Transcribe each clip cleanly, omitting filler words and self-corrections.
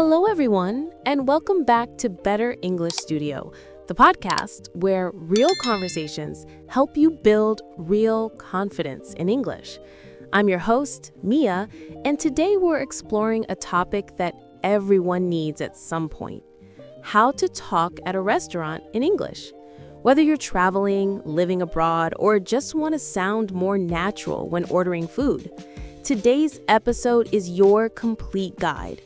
Hello, everyone, and welcome back to Better English Studio, the podcast where real conversations help you build real confidence in English. I'm your host, Mia, and today we're exploring a topic that everyone needs at some point: how to talk at a restaurant in English. Whether you're traveling, living abroad, or just want to sound more natural when ordering food, today's episode is your complete guide.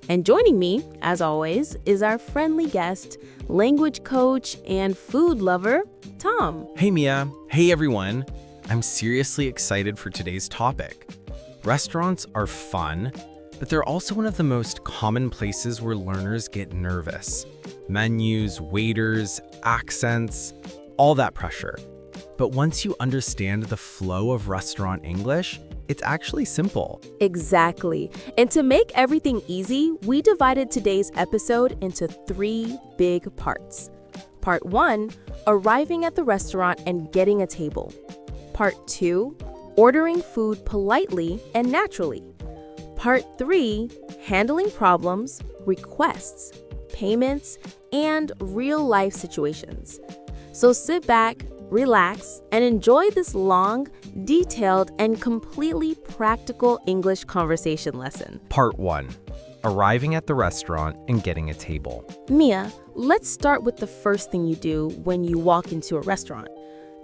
And joining me, as always, is our friendly guest, language coach, and food lover, Tom. Hey Mia. Hey everyone. I'm seriously excited for today's topic. Restaurants are fun, but they're also one of the most common places where learners get nervous. Menus, waiters, accents, all that pressure. But once you understand the flow of restaurant English, it's actually simple. Exactly. And to make everything easy, we divided today's episode into 3 big parts. Part 1, arriving at the restaurant and getting a table. Part 2, ordering food politely and naturally. Part 3, handling problems, requests, payments, and real-life situations. So sit back, relax, and enjoy this long, detailed, and completely practical English conversation lesson. Part 1, arriving at the restaurant and getting a table. Mia, let's start with the first thing you do when you walk into a restaurant.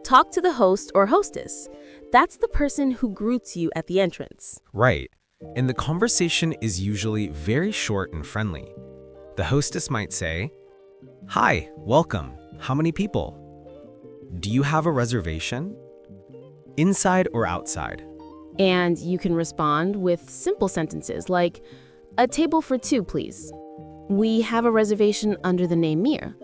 Talk to the host or hostess. That's the person who greets you at the entrance. Right. And the conversation is usually very short and friendly. The hostess might say, "Hi, welcome. How many people? Do you have a reservation? Inside or outside?" And you can respond with simple sentences like, "A table for 2, please. We have a reservation under the name Mia.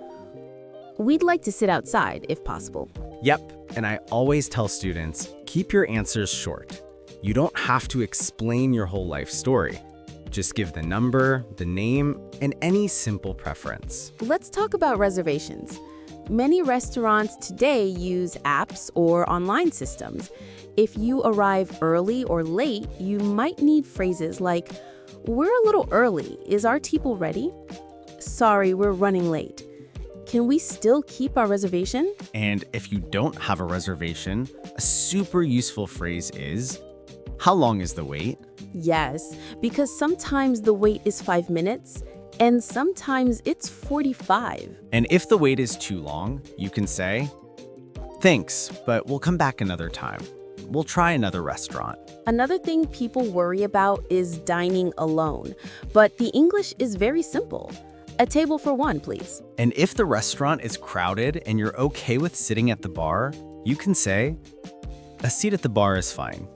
We'd like to sit outside, if possible." Yep, and I always tell students, keep your answers short. You don't have to explain your whole life story. Just give the number, the name, and any simple preference. Let's talk about reservations. Many restaurants today use apps or online systems. If you arrive early or late, you might need phrases like, "We're a little early. Is our table ready? Sorry, we're running late. Can we still keep our reservation?" And if you don't have a reservation, a super useful phrase is, "How long is the wait?" Yes, because sometimes the wait is 5 minutes, and sometimes it's 45. And if the wait is too long, you can say, "Thanks, but we'll come back another time. We'll try another restaurant." Another thing people worry about is dining alone, but the English is very simple. "A table for 1, please." And if the restaurant is crowded and you're okay with sitting at the bar, you can say, "A seat at the bar is fine.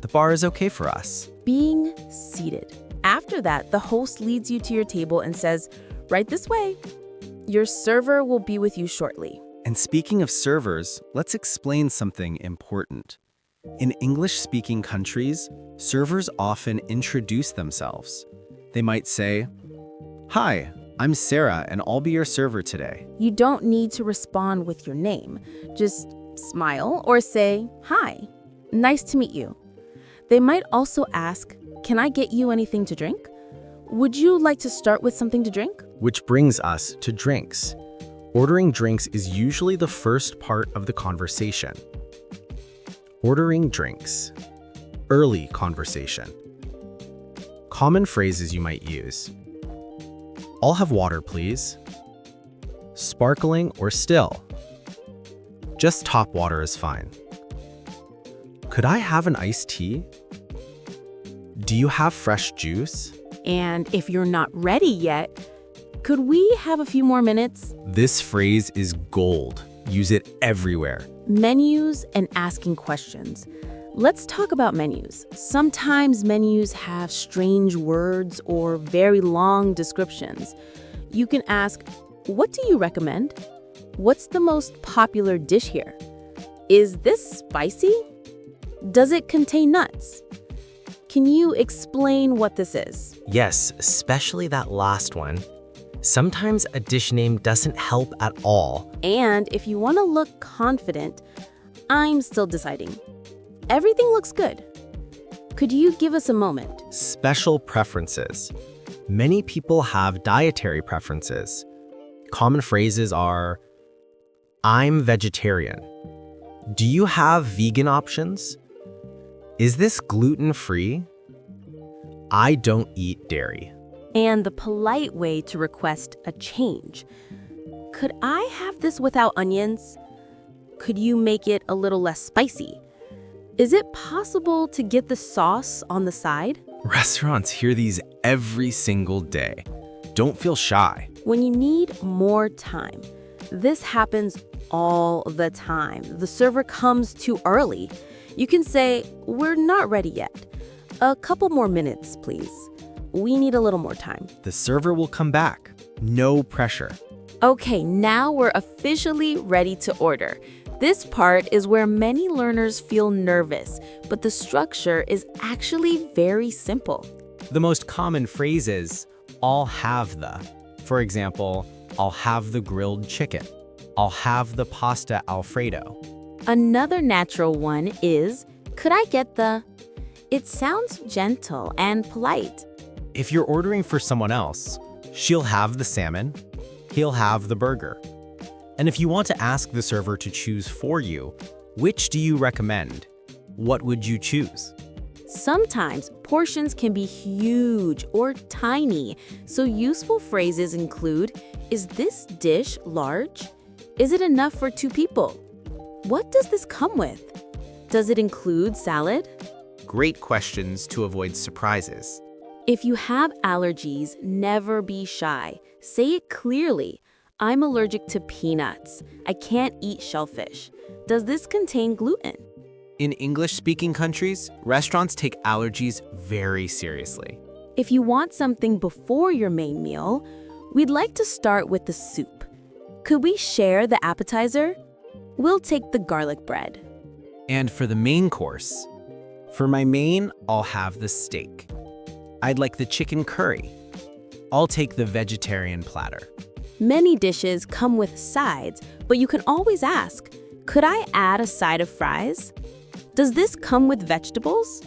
The bar is okay for us." Being seated. After that, the host leads you to your table and says, "Right this way. Your server will be with you shortly." And speaking of servers, let's explain something important. In English-speaking countries, servers often introduce themselves. They might say, "Hi, I'm Sarah and I'll be your server today." You don't need to respond with your name. Just smile or say, "Hi, nice to meet you." They might also ask, "Can I get you anything to drink? Would you like to start with something to drink?" Which brings us to drinks. Ordering drinks is usually the first part of the conversation. Ordering drinks. Early conversation. Common phrases you might use: "I'll have water, please." "Sparkling or still?" "Just top water is fine." "Could I have an iced tea?" "Do you have fresh juice?" And if you're not ready yet, "Could we have a few more minutes?" This phrase is gold. Use it everywhere. Menus and asking questions. Let's talk about menus. Sometimes menus have strange words or very long descriptions. You can ask, "What do you recommend? What's the most popular dish here? Is this spicy? Does it contain nuts? Can you explain what this is?" Yes, especially that last one. Sometimes a dish name doesn't help at all. And if you want to look confident, "I'm still deciding. Everything looks good. Could you give us a moment?" Special preferences. Many people have dietary preferences. Common phrases are, I'm vegetarian. Do you have vegan options? Is this gluten-free? I don't eat dairy. And the polite way to request a change. Could I have this without onions? Could you make it a little less spicy? Is it possible to get the sauce on the side? Restaurants hear these every single day. Don't feel shy. When you need more time, this happens all the time. The server comes too early. You can say, we're not ready yet. A couple more minutes, please. We need a little more time. The server will come back. No pressure. Okay, now we're officially ready to order. This part is where many learners feel nervous, but the structure is actually very simple. The most common phrase is, I'll have the. For example, I'll have the grilled chicken. I'll have the pasta Alfredo. Another natural one is, could I get the? It sounds gentle and polite. If you're ordering for someone else, she'll have the salmon, he'll have the burger. And if you want to ask the server to choose for you, which do you recommend? What would you choose? Sometimes portions can be huge or tiny, so useful phrases include, is this dish large? Is it enough for 2 people? What does this come with? Does it include salad? Great questions to avoid surprises. If you have allergies, never be shy. Say it clearly. I'm allergic to peanuts. I can't eat shellfish. Does this contain gluten? In English-speaking countries, restaurants take allergies very seriously. If you want something before your main meal, we'd like to start with the soup. Could we share the appetizer? We'll take the garlic bread. And for the main course, For my main, I'll have the steak. I'd like the chicken curry. I'll take the vegetarian platter. Many dishes come with sides, but you can always ask, could I add a side of fries? Does this come with vegetables?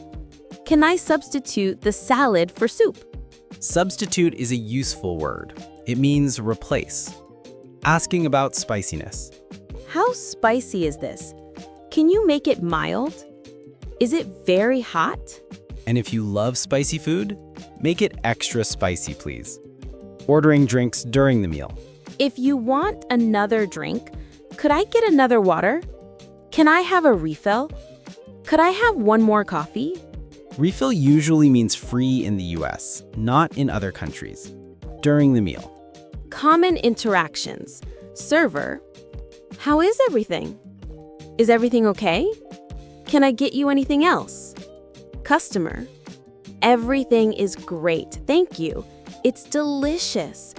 Can I substitute the salad for soup? Substitute is a useful word. It means replace. Asking about spiciness. How spicy is this? Can you make it mild? Is it very hot? And if you love spicy food, make it extra spicy, please. Ordering drinks during the meal. If you want another drink, could I get another water? Can I have a refill? Could I have one more coffee? Refill usually means free in the US, not in other countries. During the meal. Common interactions. Server, how is everything? Is everything okay? Can I get you anything else? Customer, everything is great, thank you. It's delicious.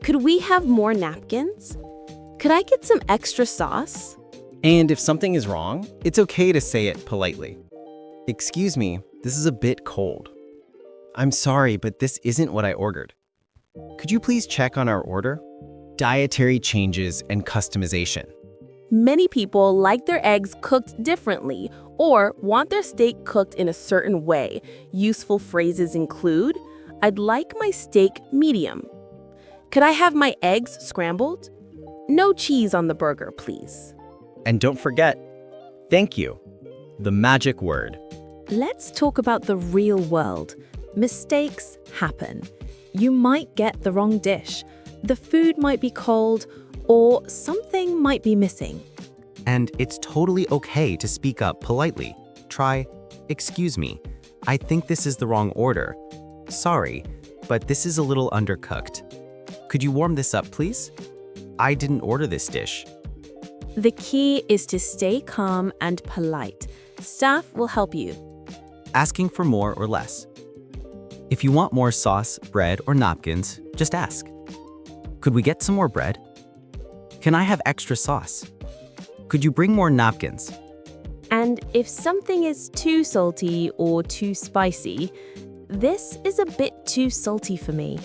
Could we have more napkins? Could I get some extra sauce? And if something is wrong, it's okay to say it politely. Excuse me, this is a bit cold. I'm sorry, but this isn't what I ordered. Could you please check on our order? Dietary changes and customization. Many people like their eggs cooked differently or want their steak cooked in a certain way. Useful phrases include, I'd like my steak medium. Could I have my eggs scrambled? No cheese on the burger, please. And don't forget, thank you, the magic word. Let's talk about the real world. Mistakes happen. You might get the wrong dish. The food might be cold, or something might be missing. and it's totally okay to speak up politely. Try, excuse me, I think this is the wrong order. Sorry, but this is a little undercooked. Could you warm this up, please? I didn't order this dish. The key is to stay calm and polite. Staff will help you. Asking for more or less. If you want more sauce, bread, or napkins, just ask. Could we get some more bread? Can I have extra sauce? Could you bring more napkins? And if something is too salty or too spicy, this is a bit too salty for me.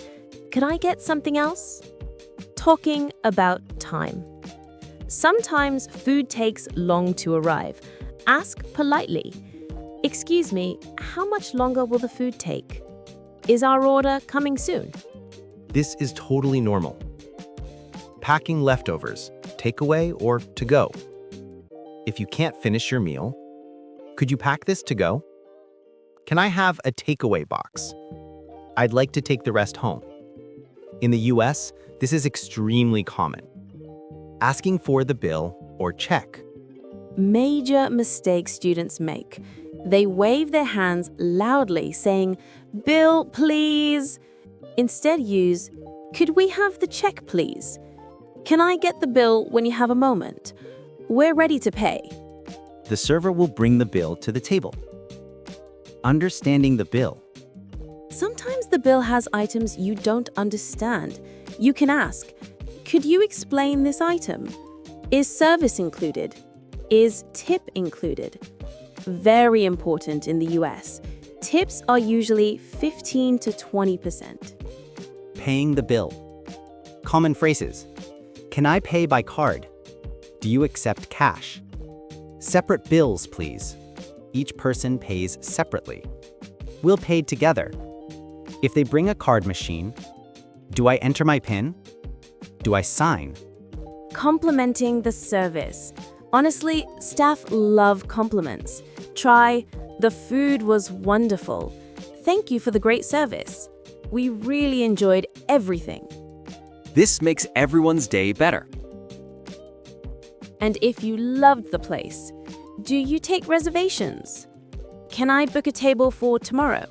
Can I get something else? Talking about time. Sometimes food takes long to arrive. Ask politely. Excuse me, how much longer will the food take? Is our order coming soon? This is totally normal. Packing leftovers, takeaway or to go. If you can't finish your meal, could you pack this to go? Can I have a takeaway box? I'd like to take the rest home. In the US, this is extremely common. Asking for the bill or check. Major mistake students make. They wave their hands loudly saying, "Bill, please." Instead use, "Could we have the check, please? Can I get the bill when you have a moment? We're ready to pay." The server will bring the bill to the table. Understanding the bill. Sometimes the bill has items you don't understand. You can ask, "Could you explain this item? Is service included? Is tip included?" Very important in the US. Tips are usually 15 to 20%. Paying the bill. Common phrases. Can I pay by card? Do you accept cash? Separate bills, please. Each person pays separately. We'll pay together. If they bring a card machine, do I enter my PIN? Do I sign? Complimenting the service. Honestly, staff love compliments. Try, "The food was wonderful. Thank you for the great service. We really enjoyed everything." This makes everyone's day better. And if you loved the place, do you take reservations? Can I book a table for tomorrow?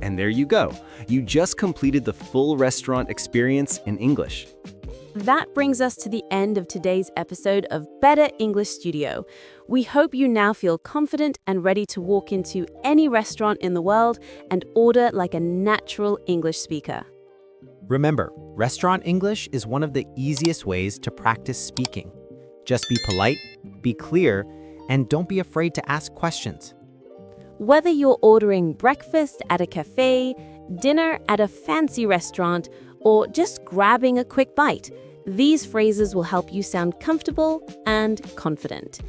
And there you go. You just completed the full restaurant experience in English. That brings us to the end of today's episode of Better English Studio. We hope you now feel confident and ready to walk into any restaurant in the world and order like a natural English speaker. Remember, restaurant English is one of the easiest ways to practice speaking. Just be polite, be clear, and don't be afraid to ask questions. Whether you're ordering breakfast at a cafe, dinner at a fancy restaurant, or just grabbing a quick bite, these phrases will help you sound comfortable and confident.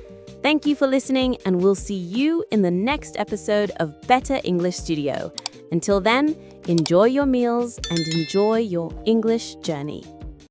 Thank you for listening, and we'll see you in the next episode of Better English Studio. Until then, enjoy your meals and enjoy your English journey.